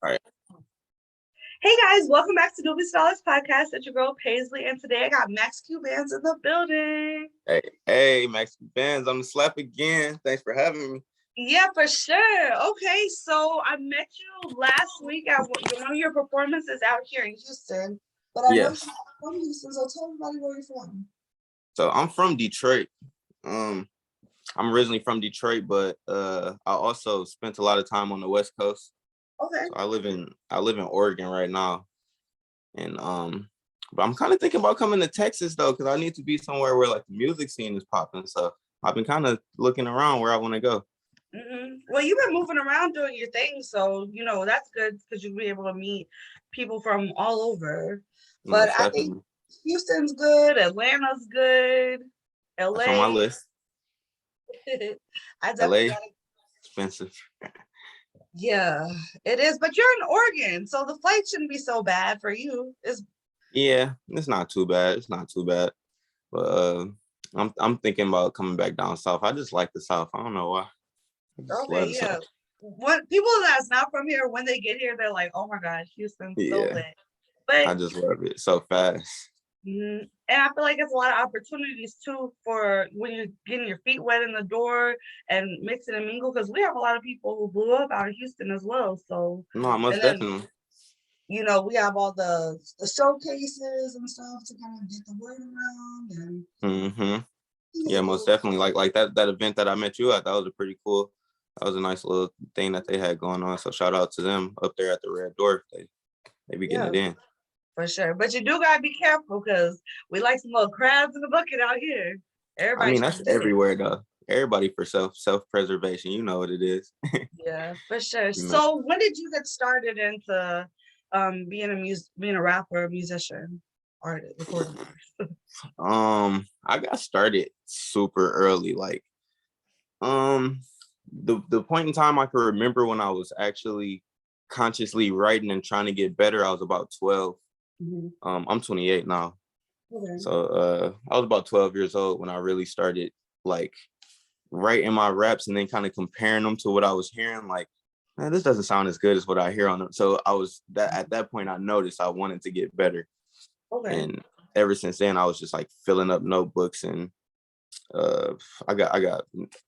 All right. Hey guys, welcome back to Doobie Scholars Podcast. It's your girl Paislee, and today I got Max Q Bands in the building. Hey, Max Bands on the slap again. Thanks for having me. Yeah, for sure. Okay, so I met you last week at one of your performances out here in Houston, but I know you're Yes. not from Houston, so tell everybody where you're from. So I'm from Detroit. I'm originally from Detroit, but I also spent a lot of time on the West Coast. Okay. So I live in Oregon right now, and but I'm kind of thinking about coming to Texas though, because I need to be somewhere where like the music scene is popping. So I've been kind of looking around where I want to go. Well, you've been moving around doing your thing, so that's good because you'll be able to meet people from all over. But Most I think definitely. Houston's good, Atlanta's good, That's on my LA. list. I definitely LA, gotta. expensive. Yeah, it is. But you're in Oregon, so the flight shouldn't be so bad for you. Yeah, it's not too bad. It's not too bad. But I'm thinking about coming back down south. I just like the south. I don't know why. I just love Okay, the yeah. south. When people that's not from here, when they get here, they're like, "Oh my gosh, Houston's so Yeah, lit." But I just love it so fast. and I feel like it's a lot of opportunities too for when you're getting your feet wet in the door and mix and mingle because we have a lot of people who blew up out of Houston as well. So, No, most and then definitely. we have all the showcases and stuff to kind of get the word around and Hmm. Yeah, most people. definitely. Like that event that I met you at, that was a pretty cool. That was a nice little thing that they had going on. So shout out to them up there at the Red Door. They be getting Yeah, it in. for sure. But you do gotta be careful because we like some little crabs in the bucket out here. I Everybody mean, trying that's to get it. everywhere though. Everybody for self preservation. You know what it is. Yeah, for sure. You know. So when did you get started into being a rapper, musician, artist, recording artist? I got started super early. Like the point in time I can remember when I was actually consciously writing and trying to get better, I was about 12. I'm 28 now. Okay. So I was about 12 years old when I really started like writing my raps and then kind of comparing them to what I was hearing. Like, man, this doesn't sound as good as what I hear on them. So I was that at that point I noticed I wanted to get better. Okay. And ever since then I was just like filling up notebooks and I got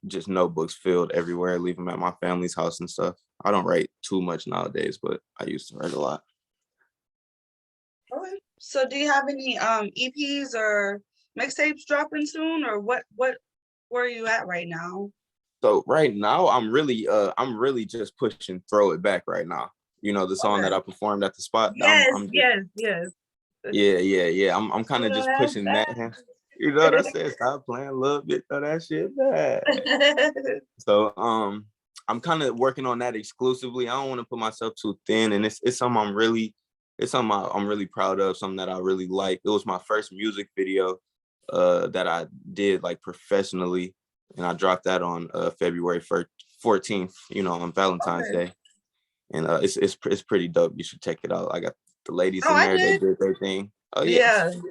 just notebooks filled everywhere, leave them at my family's house and stuff. I don't write too much nowadays, but I used to write a lot. Okay. So do you have any EPs or mixtapes dropping soon, or what where are you at right now? So right now I'm really just pushing Throw It Back right now. You know, the song that Okay. I performed at the spot. Yes, I'm just yes. yeah. I'm kind of just pushing that. You know what I said? Stop playing a little bit, throw that shit back. So I'm kind of working on that exclusively. I don't want to put myself too thin, and it's something I'm really proud of, something that I really like. It was my first music video that I did like professionally, and I dropped that on February 14th, on Valentine's Okay. Day. And it's pretty dope. You should check it out. I got the ladies Oh, in I there, they did. did their thing. Oh yeah. Yeah,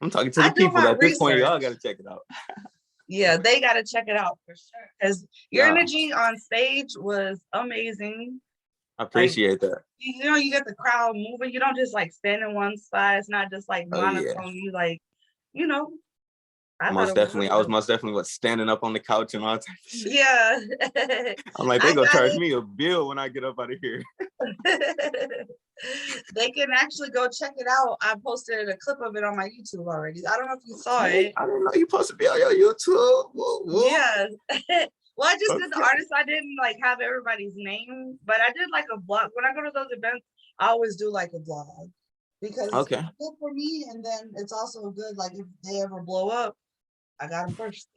I'm talking to I the do people my at this point. research. Y'all gotta check it out. Yeah, they got to check it out for sure. Because your Nah, energy on stage was amazing. I Like, appreciate that. you get the crowd moving. You don't just like stand in one spot. It's not just like Oh yeah. monotone. You know, I thought Most it was definitely. really I was dope. most definitely standing up on the couch and all type of shit. Yeah. I'm like, they I gonna got charge it. me a bill when I get up out of here. They can actually go check it out. I posted a clip of it on my YouTube already. I don't know if you saw Okay. it. I didn't know you supposed to be on your YouTube. Whoa, whoa. Yeah. Well, I just did the Okay. artist. I didn't like have everybody's name, but I did like a vlog. When I go to those events, I always do like a vlog because it's Okay. good for me, and then it's also good. Like if they ever blow up, I got them first.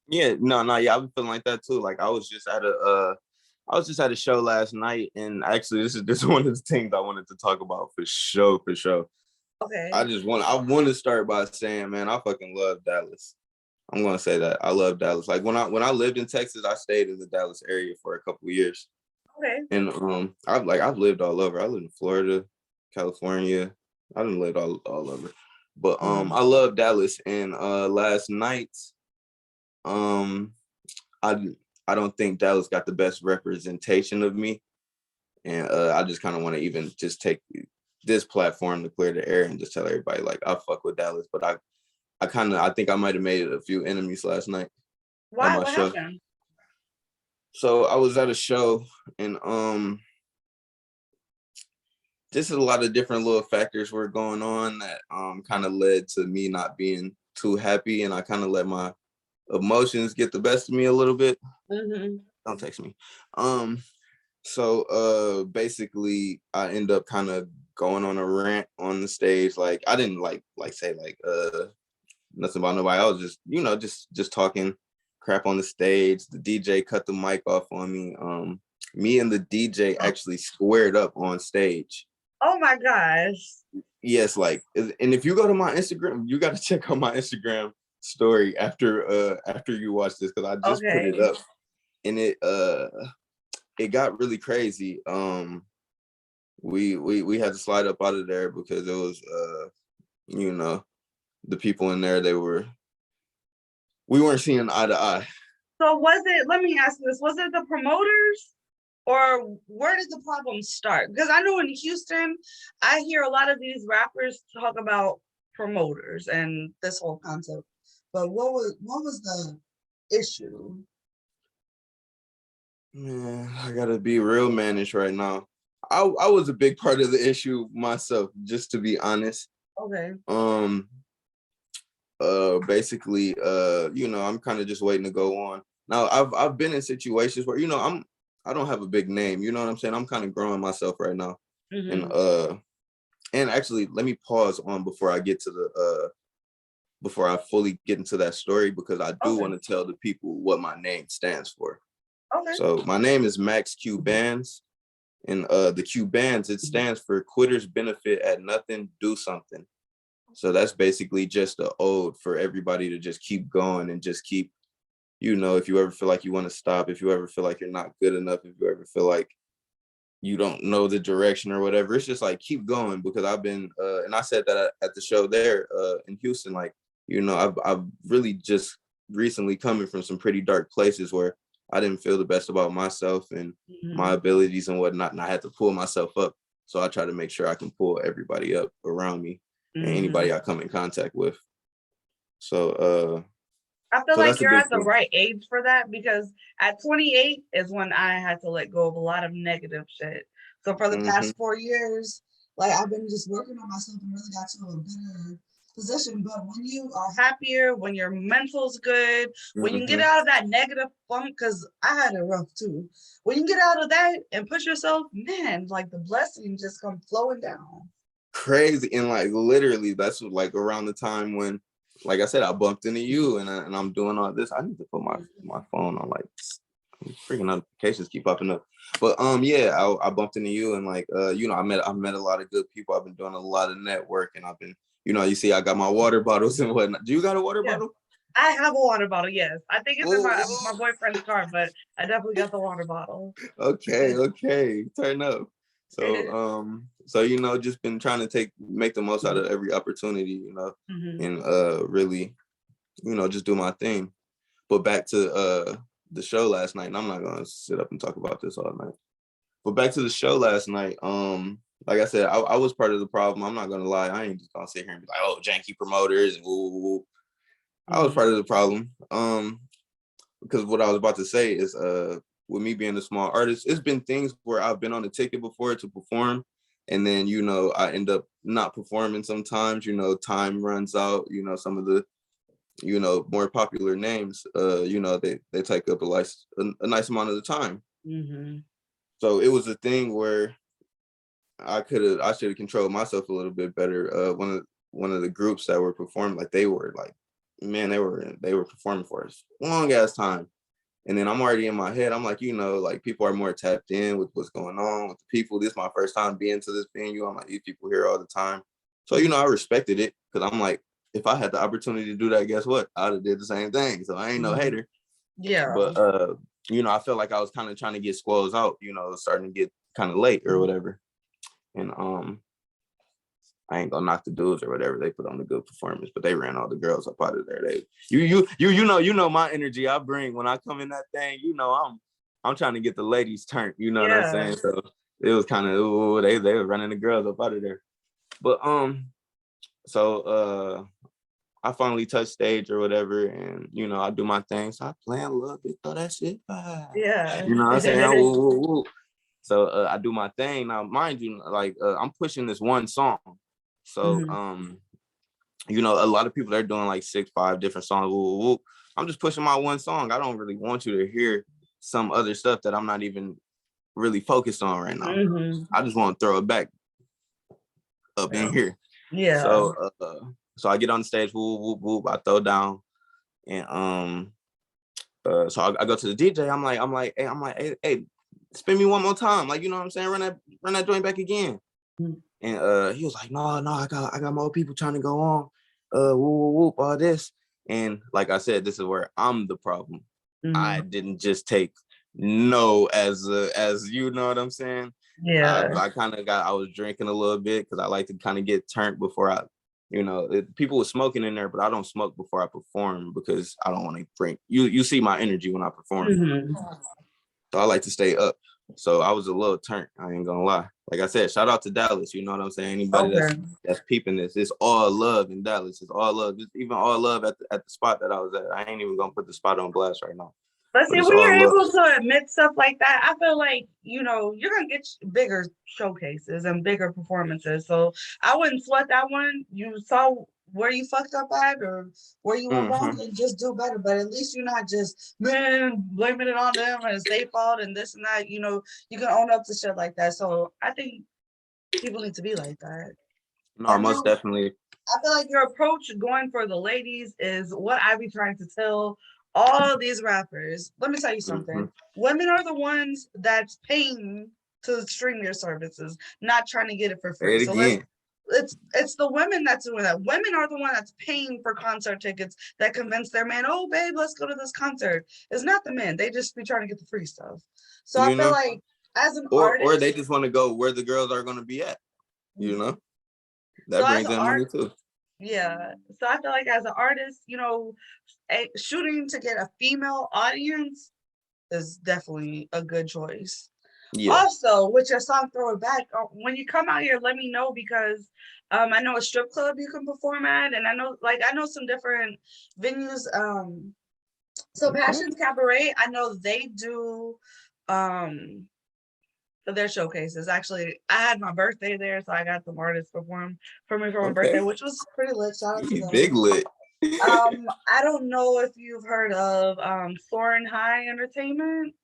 Yeah, no, yeah, I've been feeling like that too. Like I was just at a show last night, and actually this is one of the things I wanted to talk about for sure, for sure. Okay. I want to start by saying, man, I fucking love Dallas. I'm gonna say that I love Dallas. Like when I lived in Texas, I stayed in the Dallas area for a couple of years, Okay. and I've lived all over. I lived in Florida, California. I didn't live all over, but I love Dallas. And last night, um, I I don't think Dallas got the best representation of me. And I just kind of want to even just take this platform to clear the air and just tell everybody like I fuck with Dallas, but I think I might have made a few enemies last night at Why? my What show. happened? So I was at a show and just a lot of different little factors were going on that kind of led to me not being too happy, and I kind of let my emotions get the best of me a little bit. Mm-hmm. Don't text me. So basically I end up kind of going on a rant on the stage. Like I didn't like say like nothing about nobody. I was just, just talking crap on the stage. The DJ cut the mic off on me. Me and the DJ actually squared up on stage. Oh my gosh. Yes, like, and if you go to my Instagram, you got to check out my Instagram story after you watch this, because I just put it up, and it got really crazy. We had to slide up out of there because it was the people in there, we weren't seeing eye to eye. So let me ask this, was it the promoters? Or where did the problem start? Because I know in Houston, I hear a lot of these rappers talk about promoters and this whole concept. But what was the issue? Man, I gotta be real mannish right now. I was a big part of the issue myself, just to be honest. Okay. Basically, I'm kind of just waiting to go on. Now, I've been in situations where, I don't have a big name, you know what I'm saying? I'm kind of growing myself right now. Mm-hmm. And actually, let me pause on before I get to before I fully get into that story, because I do want to tell the people what my name stands for. Okay. So my name is Max Q Bands, and the Q Bands, it stands for Quitters Benefit at Nothing, Do Something. So that's basically just an ode for everybody to just keep going and just keep, if you ever feel like you want to stop, if you ever feel like you're not good enough, if you ever feel like you don't know the direction or whatever, it's just like, keep going. Because I've been, and I said that at the show there in Houston, like, I've really just recently coming from some pretty dark places where I didn't feel the best about myself and my abilities and whatnot. And I had to pull myself up. So I try to make sure I can pull everybody up around me and anybody I come in contact with. So I feel like you're at the right age for that, because at 28 is when I had to let go of a lot of negative shit. So for the past 4 years, like, I've been just working on myself and really got to a better position. But when you are happier, when your mental's good, when you get out of that negative funk, because I had it rough too. When you get out of that and push yourself, man, like the blessings just come flowing down. Crazy. And like literally, that's like around the time when, like I said, I bumped into you and I'm doing all this. I need to put my phone on, like, freaking notifications keep popping up. But yeah, I bumped into you and like I met a lot of good people. I've been doing a lot of networking. I've been, you see, I got my water bottles and whatnot. Do you got a water bottle? I have a water bottle, yes. I think it's in my boyfriend's car, but I definitely got the water bottle. Okay, turn up. So just been trying to make the most out of every opportunity, and really, just do my thing. But back to the show last night, and I'm not gonna sit up and talk about this all night. But back to the show last night, like I said, I was part of the problem. I'm not gonna lie. I ain't just gonna sit here and be like, oh, janky promoters. Ooh. I was part of the problem. Because what I was about to say is, with me being a small artist, it's been things where I've been on a ticket before to perform, and then I end up not performing sometimes. Time runs out. Some of the more popular names, they take up a nice amount of the time. So it was a thing where I should have controlled myself a little bit better. One of the groups that were performing, like, they were like, man, they were performing for us long ass time. And then I'm already in my head, I'm like, like, people are more tapped in with what's going on with the people. This is my first time being to this venue. I'm like, these people here all the time. So, I respected it, because I'm like, if I had the opportunity to do that, guess what? I'd have did the same thing. So I ain't no hater. Yeah. But, I felt like I was kind of trying to get squoze out, starting to get kind of late or whatever. And I ain't gonna knock the dudes or whatever. They put on a good performance, but they ran all the girls up out of there. My energy I bring when I come in that thing. I'm trying to get the ladies turned. You know what I'm saying? So it was kind of they were running the girls up out of there. But so I finally touched stage or whatever, and you know, I do my thing. So I play a little bit, throw that shit by. Yeah. You know what I'm saying? Woo, woo, woo. So I do my thing. Now, mind you, like I'm pushing this one song. So you know, a lot of people they're doing like 6-5 different songs. Woo, woo, woo. I'm just pushing my one song. I don't really want you to hear some other stuff that I'm not even really focused on right now. I just want to throw it back up in here. Yeah. So I get on the stage, whoop, whoop, whoop, I throw down, and so I go to the DJ. I'm like, hey, spin me one more time, like, you know what I'm saying? Run that joint back again. And he was like, no, I got more people trying to go on, whoop, whoop, whoop, all this. And like I said, this is where I'm the problem. I didn't just take no as you know what I'm saying? Yeah. I was drinking a little bit because I like to kind of get turned before I, you know, people were smoking in there, but I don't smoke before I perform because I don't want to drink. You see my energy when I perform. So I like to stay up. So I was a little turned, I ain't gonna lie. Like I said, shout out to Dallas, you know what I'm saying? Anybody that's peeping this, it's all love in Dallas. It's all love. It's even all love at the spot that I was at. I ain't even gonna put the spot on blast right now. But see, when you're able to admit stuff like that, I feel like, you know, you're going to get bigger showcases and bigger performances. So I wouldn't sweat that one. You saw where you fucked up at or where you went wrong, and just do better. But at least you're not just, man, blaming it on them and it's their fault and this and that. You know, you can own up to shit like that. So I think people need to be like that. No, most definitely. I feel like your approach going for the ladies is what I be trying to tell all these rappers. Let me tell you something. Women are the ones that's paying to stream your services, not trying to get it for free. So it's the women that's doing that. Women are the one that's paying for concert tickets that convince their man, oh babe, let's go to this concert. It's not the men. They just be trying to get the free stuff. So I feel like as an artist, or they just want to go where the girls are going to be at. You know, that brings in money too. Yeah. So I feel like as an artist, you know, shooting to get a female audience is definitely a good choice. Yeah. Also, with your song Throw It Back, when you come out here, let me know because I know a strip club you can perform at, and I know some different venues. So Passions Cabaret, I know they do for their showcases. Actually, I had my birthday there, so I got some artists perform for me for my birthday, which was pretty lit. Shout out to them. Big lit. I don't know if you've heard of Soaring High Entertainment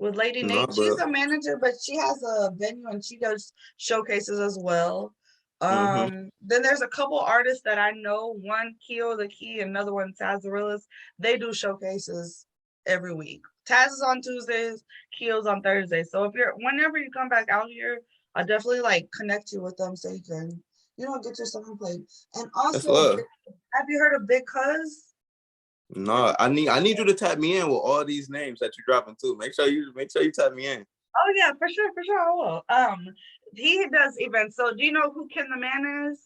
with Lady Nate. She's a manager, but she has a venue and she does showcases as well. Then there's a couple artists that I know. One, Keo the Key, another one, Tazarillas. They do showcases every week. Taz is on Tuesdays, Keel's on Thursdays. So whenever you come back out here, I definitely like connect you with them so you can, you know, get your song played. And also, have you heard of Big Cuz? No, I need you to tap me in with all these names that you're dropping too. Make sure you tap me in. Oh yeah, for sure, I will. He does events. So do you know who Ken the Man is?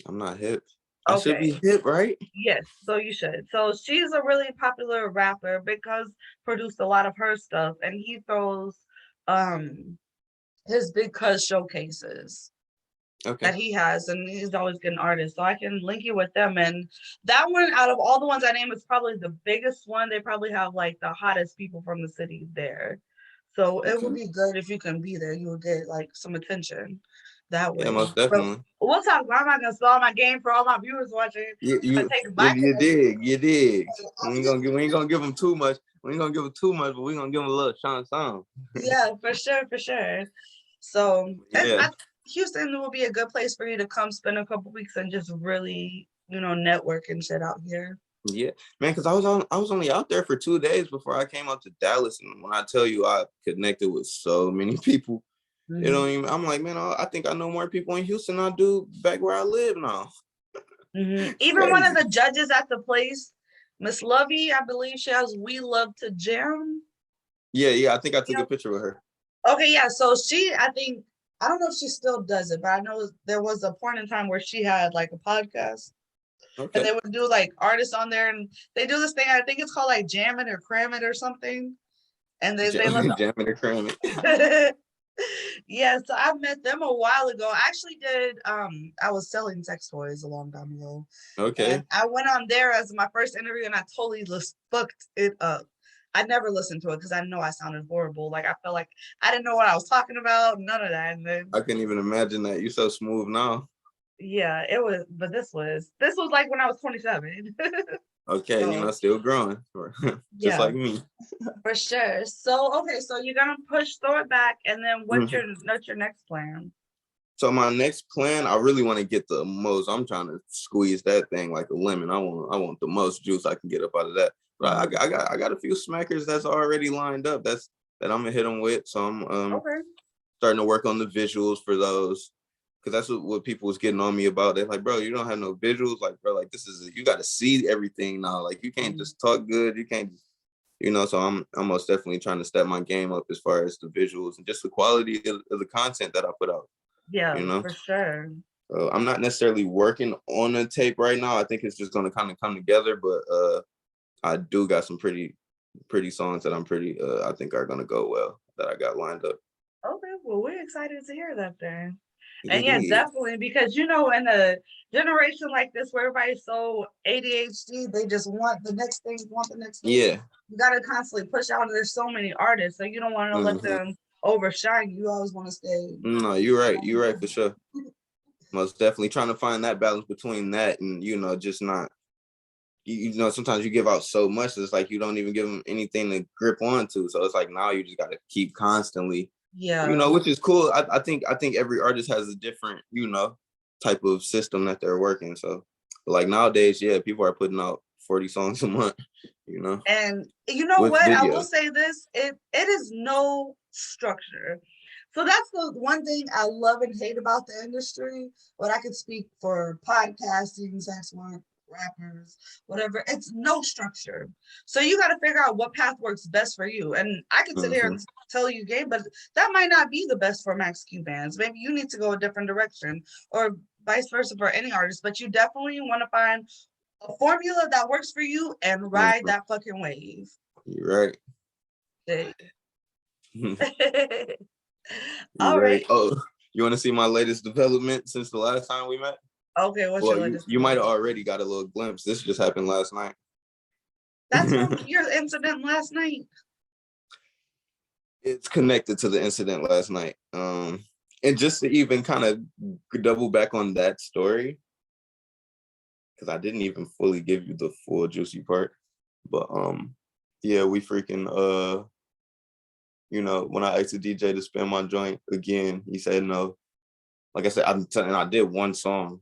I'm not hip. I should be hip, right? Yes, so you should. So she's a really popular rapper because produced a lot of her stuff, and he throws his Big Cuz showcases that he has, and he's always getting artists. So I can link you with them. And that one, out of all the ones I named, is probably the biggest one. They probably have like the hottest people from the city there. So it would be good if you can be there. You will get like some attention that way. Yeah, most definitely. But we'll talk. I'm not gonna spell my game for all my viewers watching. You dig. We ain't gonna give them too much. We ain't gonna give them too much, but we gonna give them a little song. Yeah, for sure. So Houston will be a good place for you to come spend a couple weeks and just really, you know, network and shit out here. Yeah, man, because I was only out there for 2 days before I came out to Dallas, and when I tell you I connected with so many people, you know what I mean? I'm like, man, I think I know more people in Houston than I do back where I live now. Even one of the judges at the place, Miss Lovey, I believe she has We Love to Jam. Yeah, I think I took a picture with her. Okay, yeah, so I don't know if she still does it, but I know there was a point in time where she had like a podcast. And they would do like artists on there, and they do this thing. I think it's called like Jam It or Cram It or something. And they love Jam It or Cram It. Yeah, so I met them a while ago. I actually did I was selling sex toys a long time ago. Okay. And I went on there as my first interview and I totally just fucked it up. I never listened to it because I know I sounded horrible. Like I felt like I didn't know what I was talking about, none of that. And then I couldn't even imagine that. You're so smooth now. yeah, it was, but this was like when I was 27. Okay, So still growing, just yeah, like me. for sure. So okay, so you're gonna throw it back, and then what's your next plan? So my next plan, I really want to get the most. I'm trying to squeeze that thing like a lemon. I want the most juice I can get up out of that. But I got a few smackers that's already lined up. That I'm gonna hit them with. So I'm Okay. starting to work on the visuals for those, because that's what people was getting on me about. They're like, bro, you don't have no visuals. Like, bro, like you got to see everything now. Like, you can't just talk good. You can't just, So I'm most definitely trying to step my game up as far as the visuals and just the quality of the content that I put out. Yeah, for sure. I'm not necessarily working on a tape right now. I think it's just gonna kind of come together, but I do got some pretty songs that I'm I think are gonna go well that I got lined up. Okay, well, we're excited to hear that then. And yeah, Yeah. definitely, because in a generation like this where everybody's so ADHD, they just want the next thing, want the next thing. Yeah. You gotta constantly push out, and there's so many artists, so you don't want to let them overshine. You always want to stay. No, you're right. You're right for sure. Most definitely trying to find that balance between that and just not. Sometimes you give out so much, it's like you don't even give them anything to grip onto. So it's like now you just got to keep constantly. Yeah. Which is cool. I think every artist has a different type of system that they're working. So like nowadays, yeah, people are putting out 40 songs a month. And you know with what? video. I will say this: it is no structure. So that's the one thing I love and hate about the industry. But I could speak for podcasting, sex work, rappers, whatever. It's no structure. So you got to figure out what path works best for you. And I could sit here and tell you game, but that might not be the best for Max Q bands. Maybe you need to go a different direction, or vice versa for any artist. But you definitely want to find a formula that works for you and ride that fucking wave. You're right. All right. Oh, you want to see my latest development since the last time we met? Okay, what's your latest? You might have already got a little glimpse. This just happened last night. That's from your incident last night. It's connected to the incident last night. And just to even kind of double back on that story, because I didn't even fully give you the full juicy part. But yeah, we freaking when I asked the DJ to spin my joint again, he said no. Like I said, I did one song.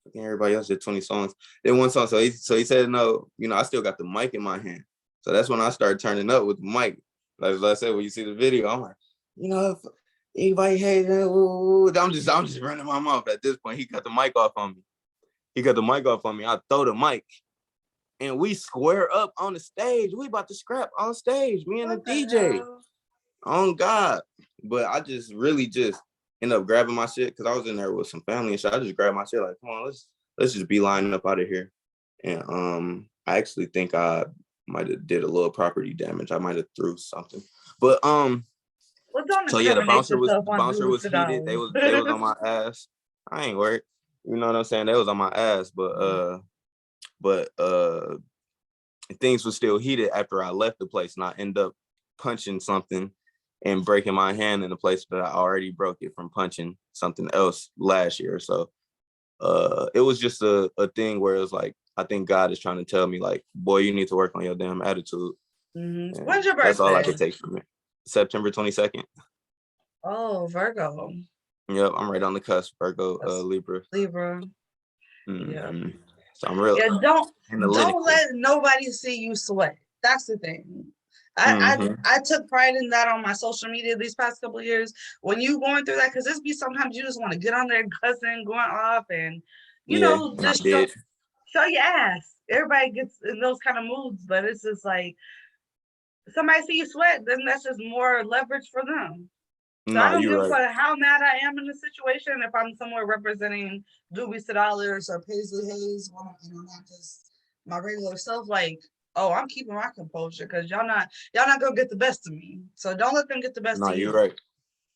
I think everybody else did 20 songs. Did one song. So he said no. I still got the mic in my hand. So that's when I started turning up with the mic. Like I said, when you see the video, I'm like, if anybody hates it, I'm just running my mouth at this point. He cut the mic off on me. I throw the mic. And we square up on the stage. We about to scrap on stage. Me and the DJ. Oh God. But I just really end up grabbing my shit because I was in there with some family and shit. I just grabbed my shit like, come on, let's just be lining up out of here. And I actually think I might have did a little property damage. I might have threw something. But so yeah, the bouncer was heated. They was on my ass. I ain't worried. You know what I'm saying? They was on my ass, but things were still heated after I left the place, and I end up punching something and breaking my hand in a place that I already broke it from punching something else last year. So it was just a thing where it was like, I think God is trying to tell me, like, boy, you need to work on your damn attitude. Mm-hmm. When's your birthday? That's all I could take from it. September 22nd. Oh, Virgo. Yep, I'm right on the cusp. Virgo, Libra. Mm-hmm. Yeah. So I'm real. Yeah, don't let nobody see you sweat. That's the thing. I took pride in that on my social media these past couple of years. When you going through that, because this be sometimes you just want to get on there cussing, going off, and just show your ass. Everybody gets in those kind of moods, but it's just like somebody see you sweat, then that's just more leverage for them. So I don't give a fuck how mad I am in the situation. If I'm somewhere representing Doobie Dollars or Paislee Hayes, and I'm not just my regular self, like, oh, I'm keeping my composure because y'all not gonna get the best of me. So don't let them get the best of you. You're right.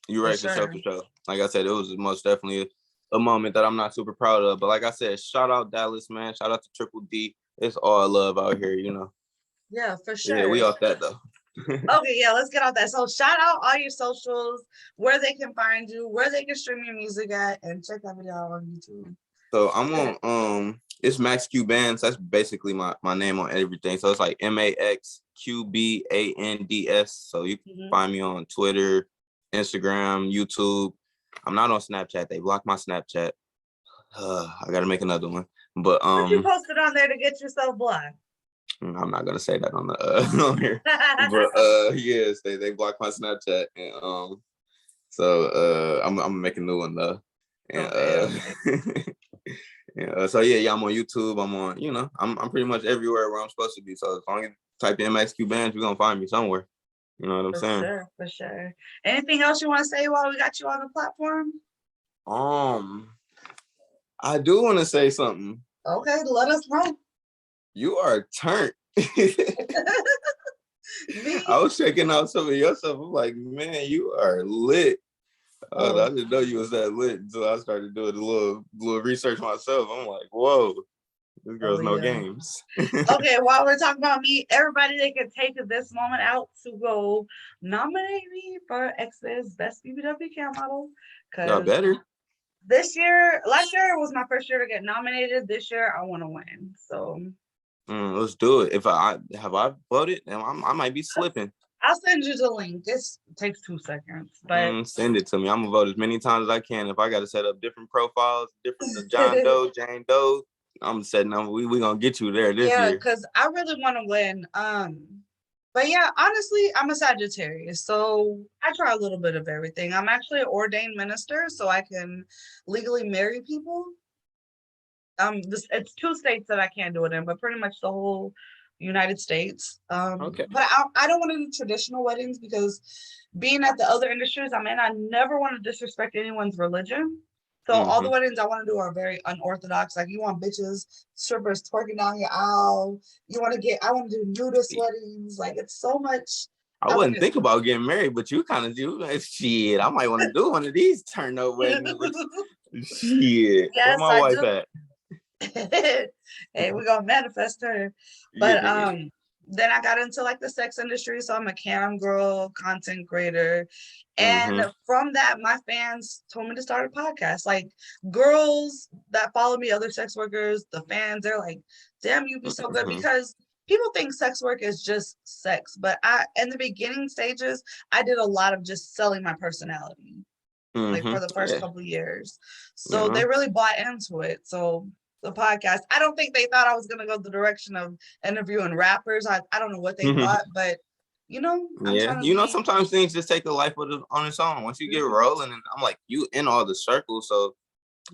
You're right, for sure. Like I said, it was most definitely a moment that I'm not super proud of. But like I said, shout out Dallas, man. Shout out to Triple D. It's all love out here, you know. Yeah, for sure. Yeah, we off that though. Okay, yeah, let's get off that. So shout out all your socials, where they can find you, where they can stream your music at, and check that video out on YouTube. So I'm on it's Max Q Bands. That's basically my name on everything. So it's like MAXQBANDS. So you can find me on Twitter, Instagram, YouTube. I'm not on Snapchat. They blocked my Snapchat. I gotta make another one. But what you posted on there to get yourself blocked? I'm not gonna say that on the on here. But yes, they blocked my Snapchat, and I'm gonna make a new one though. And okay. Yeah, so yeah, I'm on YouTube. I'm on, you know, I'm pretty much everywhere where I'm supposed to be. So as long as you type in MXQ Bands, you're gonna find me somewhere. You know what I'm saying? For sure. Anything else you want to say while we got you on the platform? I do want to say something. Okay, let us know. You are turned. I was checking out some of your stuff. I'm like, man, you are lit. I didn't know you was that lit until I started doing a little research myself. I'm like, whoa, this girl's no games. Okay, while we're talking about me, everybody, they can take this moment out to go nominate me for X's Best BBW Cam Model. Y'all better. Last year was my first year to get nominated. This year, I want to win. So let's do it. If I voted, I might be slipping. I'll send you the link. This takes 2 seconds, but send it to me. I'm gonna vote as many times as I can. If I got to set up different profiles, different John Doe, Jane Doe, I'm setting up. We gonna get you there this year. Yeah, because I really want to win. But yeah, honestly, I'm a Sagittarius, so I try a little bit of everything. I'm actually an ordained minister, so I can legally marry people. It's 2 states that I can't do it in, but pretty much the whole United States. Okay. But I don't want to do traditional weddings because being at the other industries I'm in, I never want to disrespect anyone's religion. So all the weddings I want to do are very unorthodox. Like, you want bitches, strippers twerking down your aisle. I want to do nudist weddings. Like, it's so much. I wouldn't think about getting married, but you kind of do. Shit, I might want to do one of these turn up weddings. Shit, yes, where my wife at? Hey, we're gonna manifest her. But then I got into like the sex industry, so I'm a cam girl, content creator, and from that, my fans told me to start a podcast. Like, girls that follow me, other sex workers, the fans, they're like, "Damn, you'd be so good," because people think sex work is just sex, but in the beginning stages, I did a lot of just selling my personality, like for the first couple of years. So they really bought into it. So the podcast, I don't think they thought I was going to go the direction of interviewing rappers. I don't know what they thought, but you know, sometimes things just take a life on its own. Once you get rolling, and I'm like, you in all the circles, so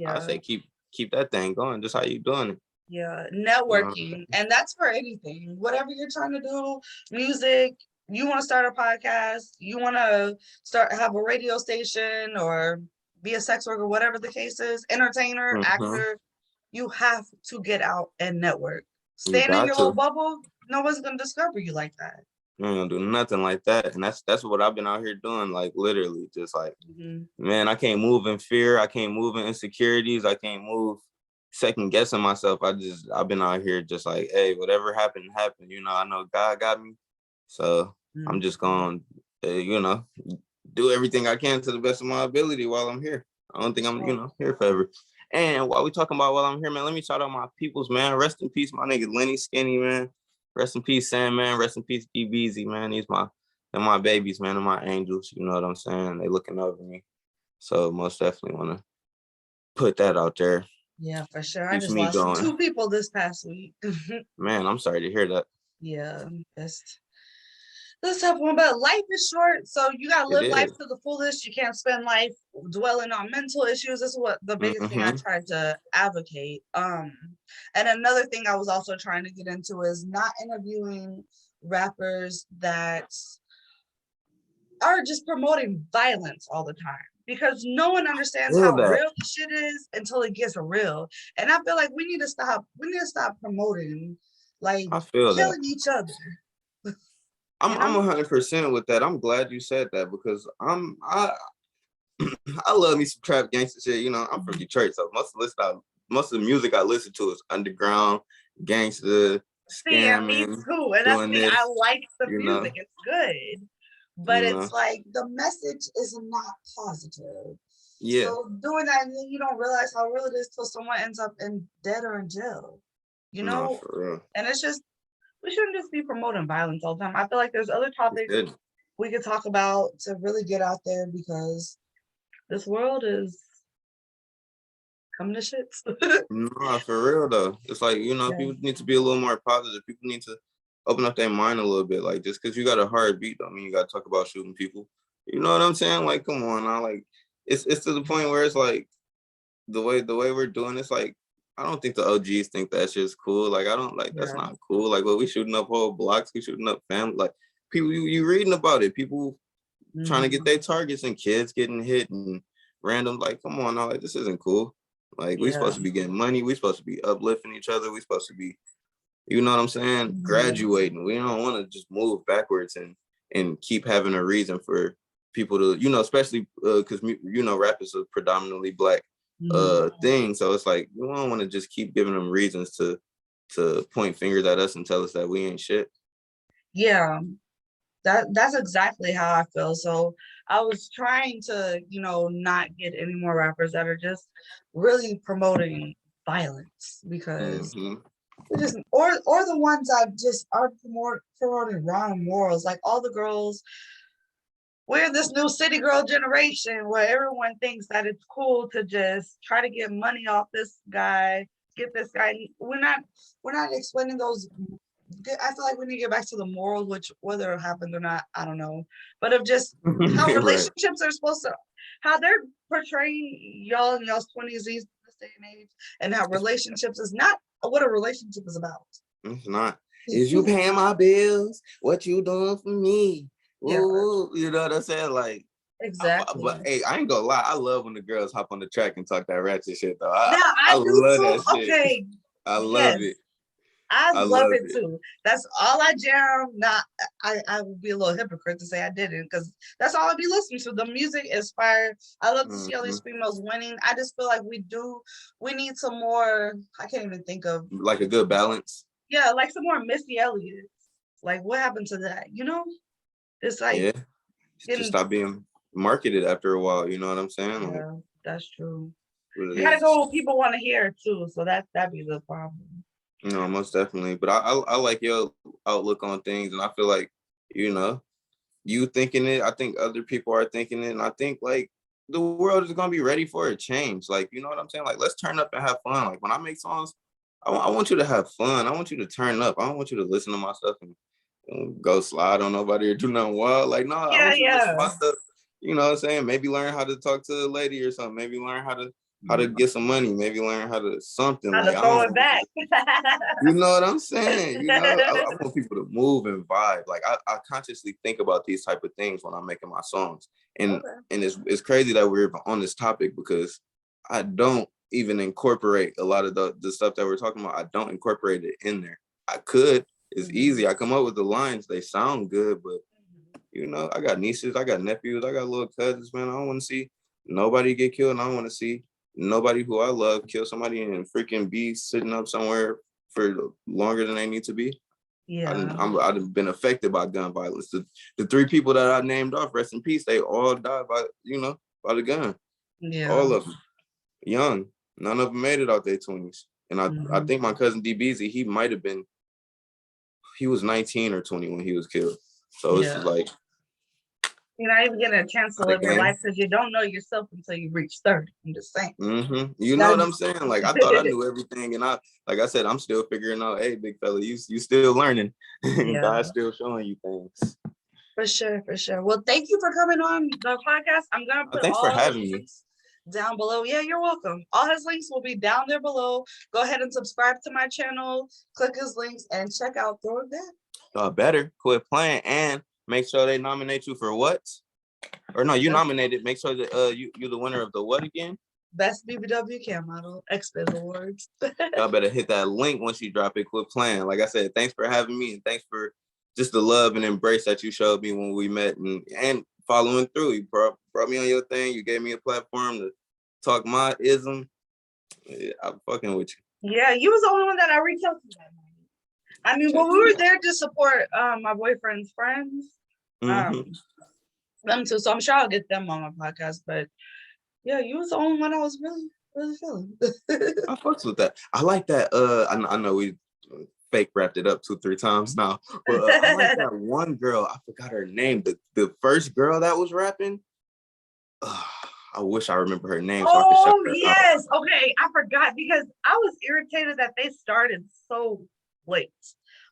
I say keep that thing going. Just how you doing it. Yeah, networking, and that's for anything. Whatever you're trying to do, music. You want to start a podcast, you want to have a radio station, or be a sex worker, whatever the case is, entertainer, actor. You have to get out and network. Stand in your little bubble. No one's gonna discover you like that. You ain't gonna do nothing like that. And that's what I've been out here doing. Like, literally, just like, man, I can't move in fear. I can't move in insecurities. I can't move second guessing myself. I've been out here just like, hey, whatever happened. You know, I know God got me. So I'm just gonna, do everything I can to the best of my ability while I'm here. I don't think I'm, here forever. And while we talking about while I'm here, man, let me shout out my peoples, man. Rest in peace, my nigga Lenny Skinny, man. Rest in peace, Sam, man. Rest in peace, DBZ, man. They're my babies, man. They're my angels. You know what I'm saying? They looking over me. So most definitely want to put that out there. Yeah, for sure. I just lost 2 people this past week. Man, I'm sorry to hear that. Yeah, that's tough one, but life is short, so you gotta live life to the fullest. You can't spend life dwelling on mental issues. This is what the biggest thing I tried to advocate. And another thing I was also trying to get into is not interviewing rappers that are just promoting violence all the time, because no one understands how real this shit is until it gets real. And I feel like we need to stop promoting like killing each other. I'm 100% with that. I'm glad you said that, because I love me some trap gangster shit. You know, I'm from Detroit, so most of the music I listen to is underground, gangster, See, and me scamming, too. And that's doing the thing. I this. like the You music. know, It's good. But you it's know, like the message is not positive. yeah. So doing that, and then you don't realize how real it is till someone ends up in dead or in jail. You No, know? for real. And it's just, we shouldn't just be promoting violence all the time. I feel like there's other topics we could talk about to really get out there, because this world is coming to shits. No, for real though. It's like, you know, people need to be a little more positive. People need to open up their mind a little bit. Like, just because you got a hard beat don't mean you got to talk about shooting people. You know what I'm saying? Like, come on now. Like, it's to the point where it's like the way we're doing it's like, I don't think the OGs think that shit's cool. Like, I don't like that's not cool. Like, what we shooting up whole blocks, we shooting up family. Like, people, you reading about it. People trying to get their targets and kids getting hit and random. Like, come on now. Like, this isn't cool. Like, we supposed to be getting money. We supposed to be uplifting each other. We supposed to be, you know what I'm saying, graduating. We don't want to just move backwards and keep having a reason for people to, you know, especially because you know, rap is a predominantly Black thing. So it's like, we don't want to just keep giving them reasons to point fingers at us and tell us that we ain't shit. Yeah, that's exactly how I feel. So I was trying to, you know, not get any more rappers that are just really promoting violence, because we just, or the ones that just are promoting wrong morals. Like all the girls, we're this new city girl generation where everyone thinks that it's cool to just try to get money off this guy, get this guy. We're not explaining those. I feel like we need to get back to the morals, which whether it happened or not, I don't know. But of just how relationships are supposed to, how they're portraying y'all in y'all's 20s this day and age, and how relationships is not what a relationship is about. It's not. Is you paying my bills? What you doing for me? Ooh, you know what I'm saying? Like, exactly. But hey, I ain't gonna lie. I love when the girls hop on the track and talk that ratchet shit though. I do love too. that shit. Okay. I love it. I love it too. That's all I jam. Not I would be a little hypocrite to say I didn't, because that's all I'd be listening to. The music is fire. I love to see all these females winning. I just feel like we need some more. I can't even think of like a good balance. Yeah, like some more Missy Elliott. Like, what happened to that? You know, it's like just stop being marketed after a while. You know what I'm saying? Yeah, like, that's true. You gotta go what people want to hear too. So that'd be the problem. No, most definitely. But I like your outlook on things, and I feel like, you know, you thinking it, I think other people are thinking it, and I think like the world is gonna be ready for a change. Like, you know what I'm saying? Like, let's turn up and have fun. Like, when I make songs, I want you to have fun. I want you to turn up. I don't want you to listen to my stuff and go slide on nobody or do nothing wild. Like, no, I want you to listen to my stuff. You know what I'm saying? Maybe learn how to talk to a lady or something. Maybe learn how to get some money. Maybe learn how to something. How like to throw it back. You know what I'm saying? You know, I want people to move and vibe. Like, I consciously think about these type of things when I'm making my songs. And it's crazy that we're on this topic, because I don't even incorporate a lot of the stuff that we're talking about. I don't incorporate it in there. I could. It's easy. I come up with the lines. They sound good, but you know, I got nieces, I got nephews, I got little cousins, man. I don't want to see nobody get killed, and I don't want to see nobody who I love kill somebody and freaking be sitting up somewhere for longer than they need to be. Yeah, I've been affected by gun violence. The 3 people that I named off, rest in peace, they all died by the gun. Yeah, all of them young. None of them made it out their 20s. And I think my cousin DBZ, he was 19 or 20 when he was killed. So it's like, you're not even getting a chance to live your life, because you don't know yourself until you reach 30. I'm just saying. You know what I'm saying? Like, I thought I knew everything, and like I said, I'm still figuring out. Hey, big fella, you still learning. God's still showing you things. For sure. Well, thank you for coming on the podcast. I'm gonna put thanks for having me down below. Yeah, you're welcome. All his links will be down there below. Go ahead and subscribe to my channel, click his links, and check out Throw It Back. Better quit playing and make sure they nominate you for what? Or no, you nominated. Make sure that you're the winner of the what again? Best BBW Cam Model XBiz Awards. Y'all better hit that link once you drop it. Quit playing. Like I said, thanks for having me, and thanks for just the love and embrace that you showed me when we met, and following through. You brought me on your thing. You gave me a platform to talk my ism. Yeah, I'm fucking with you. Yeah, you was the only one that I reached out to that night. I mean, well, we were there to support my boyfriend's friends. Them too. So I'm sure I'll get them on my podcast. But yeah, you was the only one I was really, really feeling. I fucks with that. I like that. I know we fake wrapped it up 2-3 times now, but I like that one girl. I forgot her name. The first girl that was rapping. I wish I remember her name. So I could shout her yes. Out. Okay, I forgot because I was irritated that they started so late.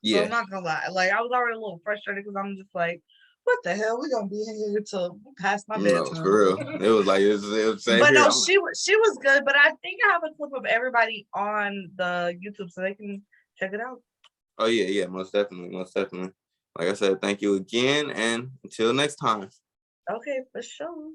Yeah. So I'm not gonna lie. Like I was already a little frustrated because I'm just like, what the hell? We're gonna be here till past my bedtime. No, for real. It was like it was but no, she was good. But I think I have a clip of everybody on the YouTube so they can check it out. Oh yeah, most definitely. Like I said, thank you again, and until next time. Okay, for sure.